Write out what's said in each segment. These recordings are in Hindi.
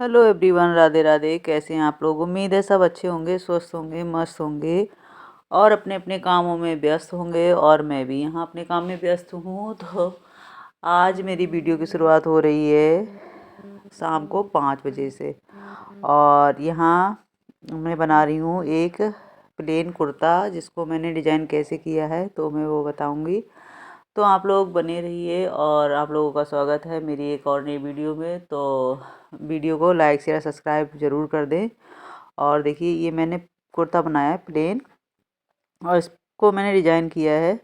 Hello everyone, Radhe Radhe. कैसे हैं आप लोग? उम्मीद है सब अच्छे होंगे, स्वस्थ होंगे, मस्त होंगे और अपने अपने कामों में व्यस्त होंगे। और मैं भी यहाँ अपने काम में व्यस्त हूँ। तो आज मेरी वीडियो की शुरुआत हो रही है शाम को 5 बजे से। और यहाँ मैं बना रही हूँ एक प्लेन कुर्ता, जिसको मैंने डिज़ाइन कैसे किया है तो मैं वो बताऊँगी। तो आप लोग बने रहिए और आप लोगों का स्वागत है मेरी एक और नई वीडियो में। तो वीडियो को लाइक शेयर सब्सक्राइब ज़रूर कर दें। और देखिए, ये मैंने कुर्ता बनाया है प्लेन और इसको मैंने डिज़ाइन किया है।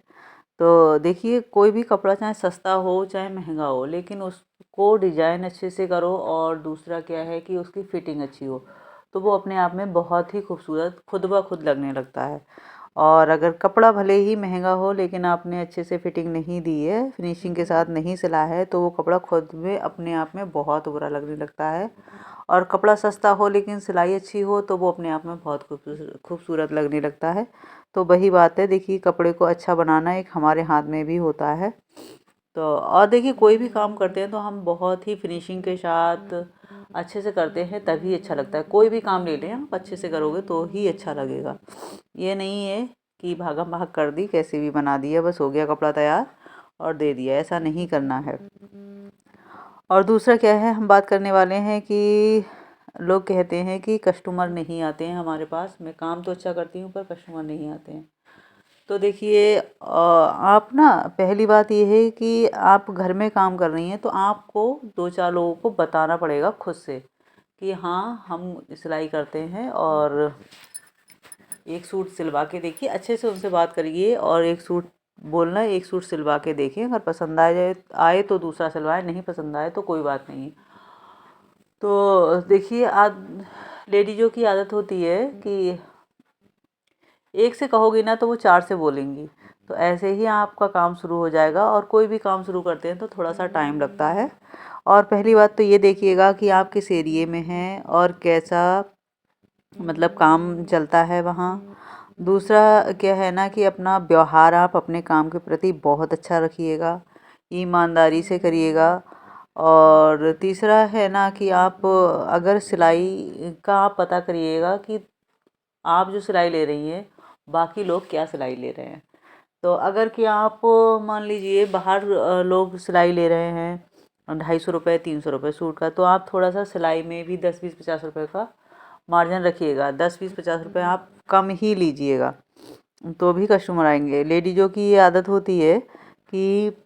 तो देखिए, कोई भी कपड़ा चाहे सस्ता हो चाहे महंगा हो, लेकिन उसको डिज़ाइन अच्छे से करो और दूसरा क्या है कि उसकी फ़िटिंग अच्छी हो, तो वो अपने आप में बहुत ही खूबसूरत खुद ब खुद लगने लगता है। और अगर कपड़ा भले ही महंगा हो लेकिन आपने अच्छे से फिटिंग नहीं दी है, फिनिशिंग के साथ नहीं सिला है, तो वो कपड़ा खुद में अपने आप में बहुत बुरा लगने लगता है। और कपड़ा सस्ता हो लेकिन सिलाई अच्छी हो तो वो अपने आप में बहुत खूबसूरत लगने लगता है। तो वही बात है, देखिए कपड़े को अच्छा बनाना एक हमारे हाथ में भी होता है। तो और देखिए, कोई भी काम करते हैं तो हम बहुत ही फिनिशिंग के साथ अच्छे से करते हैं, तभी अच्छा लगता है। कोई भी काम ले लें आप अच्छे से करोगे तो ही अच्छा लगेगा। ये नहीं है कि भागम भाग कर दी, कैसे भी बना दिया, बस हो गया कपड़ा तैयार और दे दिया, ऐसा नहीं करना है। और दूसरा क्या है, हम बात करने वाले हैं कि लोग कहते हैं कि कस्टमर नहीं आते हैं हमारे पास। मैं काम तो अच्छा करती हूँ पर कस्टमर नहीं आते हैं। तो देखिए, आप ना, पहली बात ये है कि आप घर में काम कर रही हैं तो आपको 2-4 लोगों को बताना पड़ेगा खुद से कि हाँ, हम सिलाई करते हैं। और एक सूट सिलवा के देखिए, अच्छे से उनसे बात करिए और एक सूट बोलना, एक सूट सिलवा के देखिए। अगर पसंद आए तो दूसरा सिलवाए, नहीं पसंद आए तो कोई बात नहीं। तो देखिए, लेडीज़ों की आदत होती है कि एक से कहोगी ना तो वो 4 से बोलेंगी। तो ऐसे ही आपका काम शुरू हो जाएगा। और कोई भी काम शुरू करते हैं तो थोड़ा सा टाइम लगता है। और पहली बात तो ये देखिएगा कि आप किस एरिए में हैं और कैसा मतलब काम चलता है वहाँ। दूसरा क्या है ना कि अपना व्यवहार आप अपने काम के प्रति बहुत अच्छा रखिएगा, ईमानदारी से करिएगा। और तीसरा है ना कि आप अगर सिलाई का आप पता करिएगा कि आप जो सिलाई ले रही हैं बाकी लोग क्या सिलाई ले रहे हैं। तो अगर कि आप मान लीजिए बाहर लोग सिलाई ले रहे हैं 250 रुपये 300 रुपये सूट का, तो आप थोड़ा सा सिलाई में भी 10-20-50 रुपये का मार्जिन रखिएगा। 10-20-50 रुपये आप कम ही लीजिएगा, तो भी कस्टमर आएंगे। लेडीज़ों की ये आदत होती है कि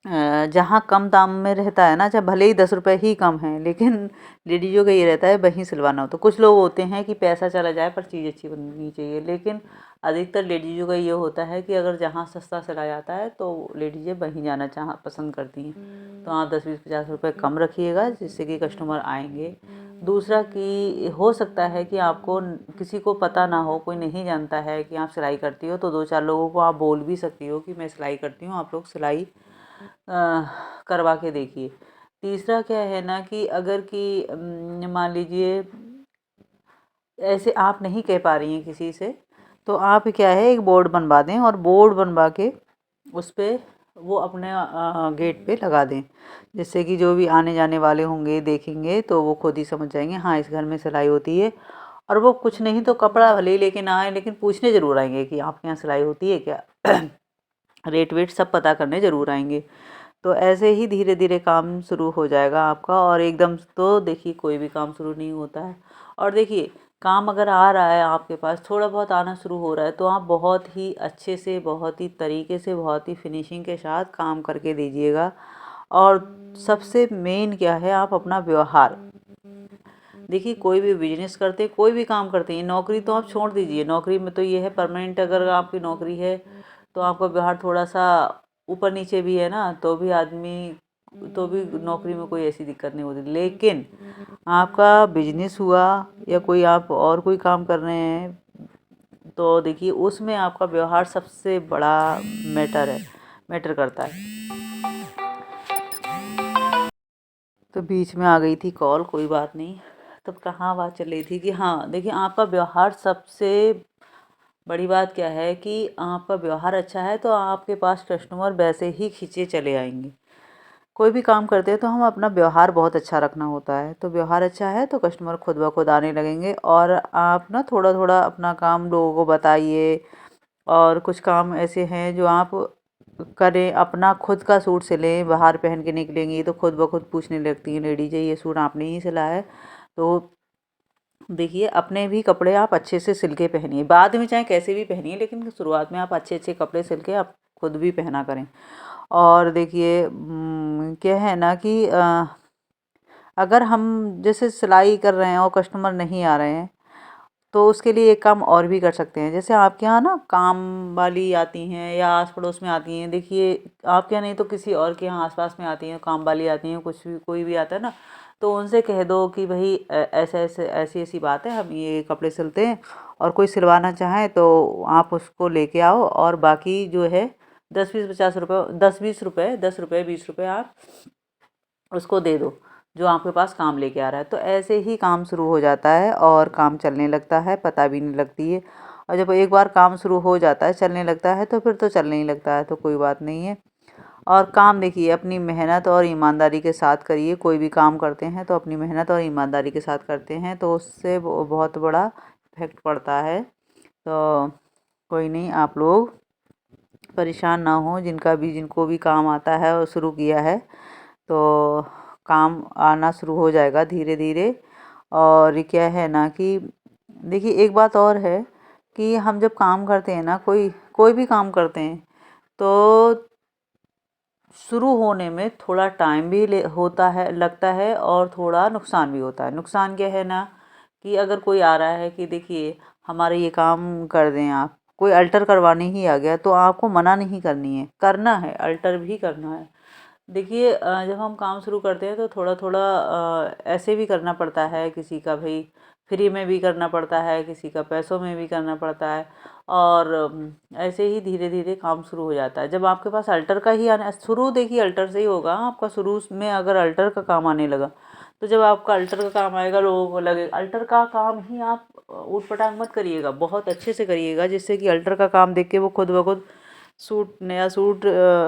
जहाँ कम दाम में रहता है ना, चाहे भले ही 10 रुपये ही कम है, लेकिन लेडीज़ों का ये रहता है वहीं सिलवाना हो। तो कुछ लोग होते हैं कि पैसा चला जाए पर चीज़ अच्छी बननी चाहिए, लेकिन अधिकतर लेडीज़ों का ये होता है कि अगर जहाँ सस्ता सिला जाता है तो लेडीज़ें वहीं जाना पसंद करती हैं। तो आप 10-20-50 रुपये कम रखिएगा, जिससे कि कस्टमर आएंगे। दूसरा कि हो सकता है कि आपको किसी को पता ना हो, कोई नहीं जानता है कि आप सिलाई करती हो, तो 2-4 लोगों को आप बोल भी सकती हो कि मैं सिलाई करती हूँ, आप लोग सिलाई करवा के देखिए। तीसरा क्या है ना कि अगर कि मान लीजिए ऐसे आप नहीं कह पा रही हैं किसी से, तो आप क्या है, एक बोर्ड बनवा दें और बोर्ड बनवा के उस पर वो अपने गेट पे लगा दें, जिससे कि जो भी आने जाने वाले होंगे देखेंगे तो वो खुद ही समझ जाएंगे हाँ, इस घर में सिलाई होती है। और वो कुछ नहीं तो कपड़ा भले ही लेके ना आए, लेकिन पूछने ज़रूर आएंगे कि आपके यहाँ सिलाई होती है क्या। रेट वेट सब पता करने ज़रूर आएंगे। तो ऐसे ही धीरे धीरे काम शुरू हो जाएगा आपका। और एकदम तो देखिए, कोई भी काम शुरू नहीं होता है। और देखिए, काम अगर आ रहा है आपके पास, थोड़ा बहुत आना शुरू हो रहा है, तो आप बहुत ही अच्छे से, बहुत ही तरीके से, बहुत ही फिनिशिंग के साथ काम करके दीजिएगा। और सबसे मेन क्या है, आप अपना व्यवहार देखिए। कोई भी बिजनेस करते, कोई भी काम करते हैं, नौकरी तो आप छोड़ दीजिए, नौकरी में तो ये है परमानेंट अगर आपकी नौकरी है तो आपका व्यवहार थोड़ा सा ऊपर नीचे भी है ना, तो भी आदमी, तो भी नौकरी में कोई ऐसी दिक्कत नहीं होती। लेकिन आपका बिजनेस हुआ या कोई आप और कोई काम कर रहे हैं, तो देखिए उसमें आपका व्यवहार सबसे बड़ा मैटर करता है। तो बीच में आ गई थी कॉल, कोई बात नहीं। तब कहाँ बात चल रही थी कि हाँ, देखिए आपका व्यवहार सबसे बड़ी बात क्या है कि आपका व्यवहार अच्छा है तो आपके पास कस्टमर वैसे ही खींचे चले आएंगे। कोई भी काम करते हैं तो हम अपना व्यवहार बहुत अच्छा रखना होता है। तो व्यवहार अच्छा है तो कस्टमर खुद ब खुद आने लगेंगे। और आप ना थोड़ा थोड़ा अपना काम लोगों को बताइए। और कुछ काम ऐसे हैं जो आप करें, अपना खुद का सूट सिलें, बाहर पहन के निकलेंगी तो खुद ब खुद पूछने लगती हैं लेडीज़, ये सूट आपने ही सिला है। तो देखिए, अपने भी कपड़े आप अच्छे से सिल के पहनिए, बाद में चाहे कैसे भी पहनिए, लेकिन शुरुआत में आप अच्छे अच्छे कपड़े सिल के आप खुद भी पहना करें। और देखिए क्या है ना कि अगर हम जैसे सिलाई कर रहे हैं और कस्टमर नहीं आ रहे हैं तो उसके लिए एक काम और भी कर सकते हैं। जैसे आपके यहाँ ना काम वाली आती हैं या आस पड़ोस में आती हैं, देखिए आपके यहाँ नहीं तो किसी और के यहाँ आसपास में आती हैं, काम वाली आती हैं, कुछ भी कोई भी आता है ना, तो उनसे कह दो कि भाई ऐसे ऐसे ऐसी ऐसी बात है, हम ये कपड़े सिलते हैं और कोई सिलवाना चाहे तो आप उसको लेके आओ, और बाकी जो है 10-20-50 रुपये, 10-20 रुपये, 10 रुपये 20 रुपये आप उसको दे दो जो आपके पास काम लेके आ रहा है। तो ऐसे ही काम शुरू हो जाता है और काम चलने लगता है, पता भी नहीं लगती है। और जब एक बार काम शुरू हो जाता है, चलने लगता है, तो फिर तो चलने ही लगता है, तो कोई बात नहीं है। और काम देखिए अपनी मेहनत और ईमानदारी के साथ करिए। कोई भी काम करते हैं तो अपनी मेहनत और ईमानदारी के साथ करते हैं तो उससे बहुत बड़ा इफेक्ट पड़ता है। तो कोई नहीं, आप लोग परेशान ना हो, जिनको भी काम आता है और शुरू किया है तो काम आना शुरू हो जाएगा धीरे धीरे। और क्या है ना कि देखिए एक बात और है कि हम जब काम करते हैं ना, कोई कोई भी काम करते हैं तो शुरू होने में थोड़ा टाइम भी होता है, लगता है, और थोड़ा नुकसान भी होता है। नुकसान क्या है ना कि अगर कोई आ रहा है कि देखिए हमारे ये काम कर दें आप, कोई अल्टर करवाने ही आ गया तो आपको मना नहीं करनी है, करना है, अल्टर भी करना है। देखिए जब हम काम शुरू करते हैं तो थोड़ा थोड़ा ऐसे भी करना पड़ता है, किसी का भाई फ्री में भी करना पड़ता है, किसी का पैसों में भी करना पड़ता है। और ऐसे ही धीरे धीरे काम शुरू हो जाता है। जब आपके पास अल्टर का ही आना शुरू, देखिए अल्टर से ही होगा आपका शुरू में, अगर अल्टर का काम आने लगा तो जब आपका अल्टर का काम आएगा लोगों को लगेगा अल्टर का काम ही आप ऊट पटांग मत करिएगा, बहुत अच्छे से करिएगा, जिससे कि अल्टर का काम देख के वो खुद ब खुद नया सूट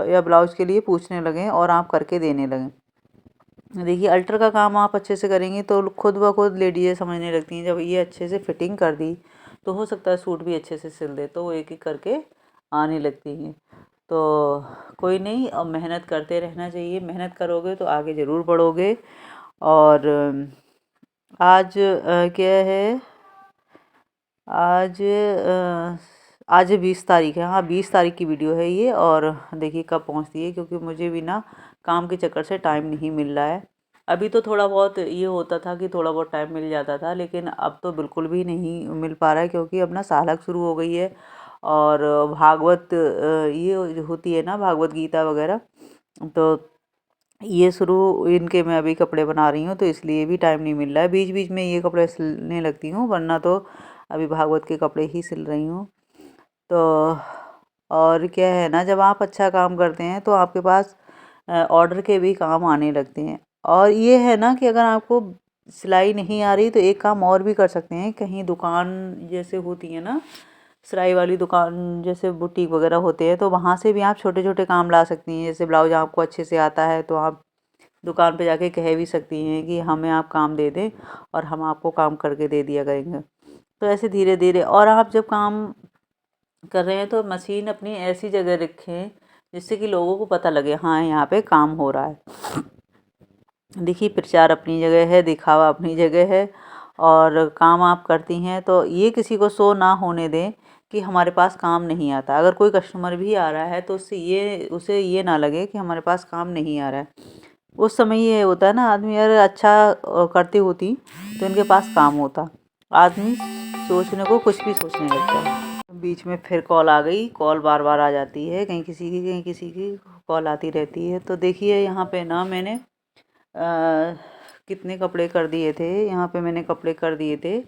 या ब्लाउज के लिए पूछने लगें और आप करके देने लगें। देखिए अल्टर का काम आप अच्छे से करेंगे तो खुद ब खुद लेडीज़ें समझने लगती हैं, जब ये अच्छे से फिटिंग कर दी तो हो सकता है सूट भी अच्छे से सिल दे, तो वो एक एक करके आने लगती हैं। तो कोई नहीं, अब मेहनत करते रहना चाहिए, मेहनत करोगे तो आगे ज़रूर बढ़ोगे। और आज क्या है, आज 20 तारीख है, हाँ 20 तारीख की वीडियो है ये। और देखिए कब पहुंचती है, क्योंकि मुझे भी ना काम के चक्कर से टाइम नहीं मिल रहा है। अभी तो थोड़ा बहुत ये होता था कि थोड़ा बहुत टाइम मिल जाता था, लेकिन अब तो बिल्कुल भी नहीं मिल पा रहा है, क्योंकि अब ना सालक शुरू हो गई है। और भागवत ये होती है ना, भागवत गीता वगैरह, तो ये शुरू, इनके मैं अभी कपड़े बना रही हूँ तो इसलिए भी टाइम नहीं मिल रहा है। बीच बीच में ये कपड़े सिलने लगती हूँ, वरना तो अभी भागवत के कपड़े ही सिल रही हूँ। तो और क्या है ना, जब आप अच्छा काम करते हैं तो आपके पास ऑर्डर के भी काम आने लगते हैं। और ये है ना कि अगर आपको सिलाई नहीं आ रही तो एक काम और भी कर सकते हैं, कहीं दुकान जैसे होती है ना, सिलाई वाली दुकान जैसे बुटीक वगैरह होते हैं, तो वहाँ से भी आप छोटे छोटे काम ला सकती हैं। जैसे ब्लाउज आपको अच्छे से आता है तो आप दुकान पे जाके कह भी सकती हैं कि हमें आप काम दे दें और हम आपको काम करके दे दिया करेंगे। तो ऐसे धीरे धीरे, और आप जब काम कर रहे हैं तो मशीन अपनी ऐसी जगह रखें जिससे कि लोगों को पता लगे हाँ यहाँ पे काम हो रहा है। देखिए प्रचार अपनी जगह है, दिखावा अपनी जगह है, और काम आप करती हैं तो ये किसी को शो ना होने दें कि हमारे पास काम नहीं आता। अगर कोई कस्टमर भी आ रहा है तो उसे ये ना लगे कि हमारे पास काम नहीं आ रहा है। उस समय ये होता है ना, आदमी यार अच्छा करती होती तो इनके पास काम होता, आदमी सोचने को कुछ भी सोचने लगता है। बीच में फिर कॉल आ गई, कॉल बार बार आ जाती है, कहीं किसी की कॉल आती रहती है। तो देखिए यहाँ पे ना मैंने कितने कपड़े कर दिए थे, यहाँ पे मैंने कपड़े कर दिए थे,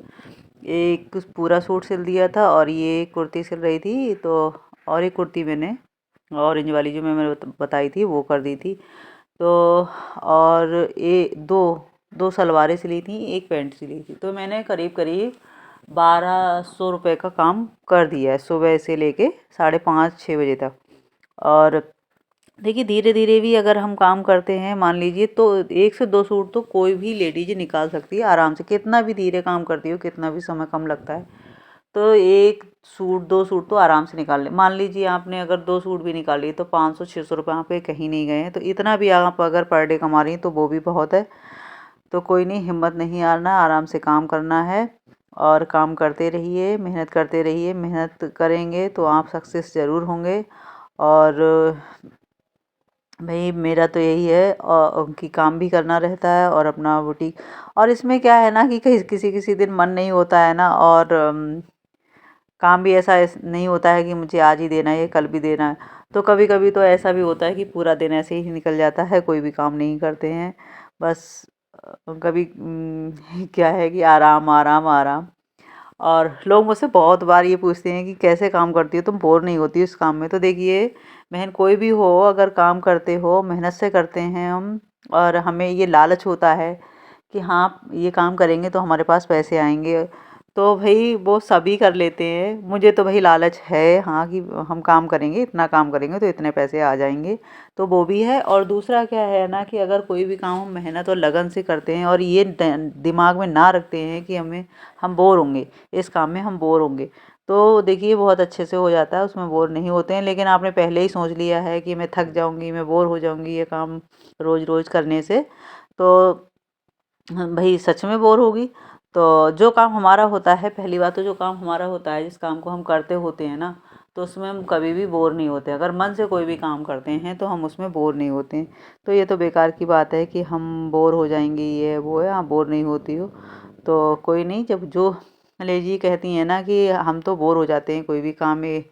एक पूरा सूट सिल दिया था और ये कुर्ती सिल रही थी, तो और एक कुर्ती मैंने ऑरेंज वाली जो मैंने बताई थी वो कर दी थी। तो और दो दो सलवारें सिली थी, एक पैंट सिली थी, तो मैंने करीब करीब 1200 रुपये का काम कर दिया है, सुबह से लेके 5:30-6 बजे तक। और देखिए धीरे धीरे भी अगर हम काम करते हैं, मान लीजिए, तो 1 से 2 सूट तो कोई भी लेडीज निकाल सकती है आराम से। कितना भी धीरे काम करती हो, कितना भी समय कम लगता है, तो 1 सूट 2 सूट तो आराम से निकाल ले। मान लीजिए आपने अगर 2 सूट भी निकाल लिए तो 500-600 रुपये आप पे कहीं नहीं गए हैं। तो इतना भी आप अगर पर डे कमा रही हैं तो वो भी बहुत है। तो कोई नहीं, हिम्मत नहीं हारना, आराम से काम करना है और काम करते रहिए, मेहनत करते रहिए। मेहनत करेंगे तो आप सक्सेस ज़रूर होंगे। और भाई मेरा तो यही है कि काम भी करना रहता है और अपना बुटीक। और इसमें क्या है ना कि किसी किसी दिन मन नहीं होता है ना, और काम भी ऐसा नहीं होता है कि मुझे आज ही देना है या कल भी देना है। तो कभी कभी तो ऐसा भी होता है कि पूरा दिन ऐसे ही निकल जाता है, कोई भी काम नहीं करते हैं। बस कभी क्या है कि आराम आराम आराम। और लोग मुझसे बहुत बार ये पूछते हैं कि कैसे काम करती हो, तुम बोर नहीं होती इस काम में। तो देखिए बहन, कोई भी हो, अगर काम करते हो, मेहनत से करते हैं हम, और हमें ये लालच होता है कि हाँ ये काम करेंगे तो हमारे पास पैसे आएंगे, तो भाई वो सभी कर लेते हैं। मुझे तो भाई लालच है हाँ कि हम काम करेंगे, इतना काम करेंगे तो इतने पैसे आ जाएंगे, तो वो भी है। और दूसरा क्या है ना कि अगर कोई भी काम हम मेहनत और लगन से करते हैं और ये दिमाग में ना रखते हैं कि हम बोर होंगे, इस काम में हम बोर होंगे, तो देखिए बहुत अच्छे से हो जाता है, उसमें बोर नहीं होते हैं। लेकिन आपने पहले ही सोच लिया है कि मैं थक जाऊंगी, मैं बोर हो जाऊंगी ये काम रोज़ रोज़ करने से, तो भाई सच में बोर होगी। तो जो काम हमारा होता है, पहली बात तो जो काम हमारा होता है, जिस काम को हम करते होते हैं ना, तो उसमें हम कभी भी बोर नहीं होते। अगर मन से कोई भी काम करते हैं तो हम उसमें बोर नहीं होते हैं। तो ये तो बेकार की बात है कि हम बोर हो जाएंगे, ये है वो है, आप बोर नहीं होती हो तो कोई नहीं। जब जो लेजी कहती हैं ना कि हम तो बोर हो जाते हैं कोई भी काम में,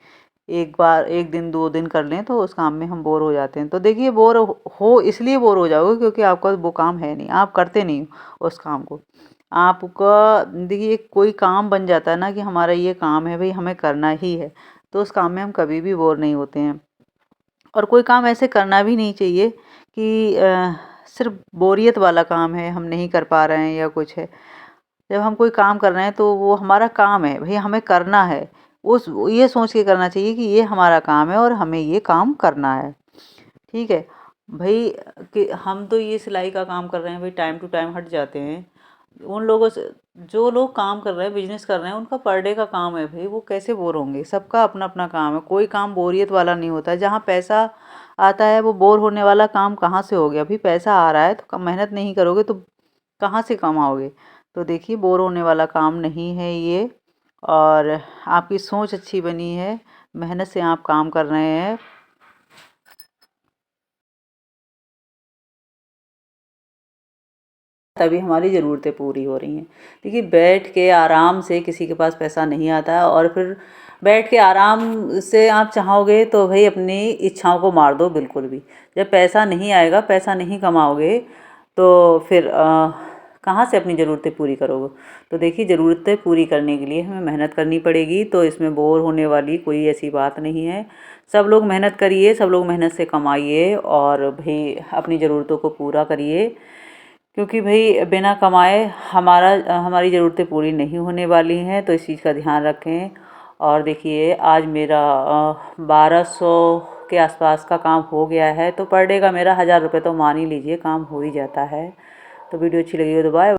एक बार 1 दिन 2 दिन कर लें तो उस काम में हम बोर हो जाते हैं। तो देखिए बोर हो इसलिए बोर हो जाओगे क्योंकि आपका वो काम है नहीं, आप करते नहीं हो उस काम को। आपका देखिए कोई काम बन जाता है ना कि हमारा ये काम है भाई, हमें करना ही है, तो उस काम में हम कभी भी बोर नहीं होते हैं। और कोई काम ऐसे करना भी नहीं चाहिए कि सिर्फ बोरियत वाला काम है, हम नहीं कर पा रहे हैं या कुछ है। जब हम कोई काम कर रहे हैं तो वो हमारा काम है भाई, हमें करना है। उस ये सोच के करना चाहिए कि ये हमारा काम है और हमें ये काम करना है, ठीक है भाई। कि हम तो ये सिलाई का काम कर रहे हैं भाई, टाइम टू टाइम हट जाते हैं। उन लोगों से, जो लोग काम कर रहे हैं, बिजनेस कर रहे हैं, उनका पर डे का काम है भाई, वो कैसे बोर होंगे। सबका अपना अपना काम है, कोई काम बोरियत वाला नहीं होता है। जहाँ पैसा आता है वो बोर होने वाला काम कहाँ से हो गया। अभी पैसा आ रहा है तो मेहनत नहीं करोगे तो कहाँ से कमाओगे। तो देखिए बोर होने वाला काम नहीं है ये, और आपकी सोच अच्छी बनी है, मेहनत से आप काम कर रहे हैं। तभी हमारी ज़रूरतें पूरी हो रही हैं। देखिए बैठ के आराम से किसी के पास पैसा नहीं आता है, और फिर बैठ के आराम से आप चाहोगे तो भाई अपनी इच्छाओं को मार दो बिल्कुल भी। जब पैसा नहीं आएगा, पैसा नहीं कमाओगे, तो फिर कहाँ से अपनी ज़रूरतें पूरी करोगे। तो देखिए ज़रूरतें पूरी करने के लिए हमें मेहनत करनी पड़ेगी, तो इसमें बोर होने वाली कोई ऐसी बात नहीं है। सब लोग मेहनत करिए, सब लोग मेहनत से कमाइए और भाई अपनी ज़रूरतों को पूरा करिए, क्योंकि भाई बिना कमाए हमारी ज़रूरतें पूरी नहीं होने वाली हैं। तो इस चीज़ का ध्यान रखें। और देखिए आज मेरा 1200 के आसपास का काम हो गया है, तो पर डे का मेरा 1000 रुपये तो मान ही लीजिए काम हो ही जाता है। तो वीडियो अच्छी लगी हो तो बाय।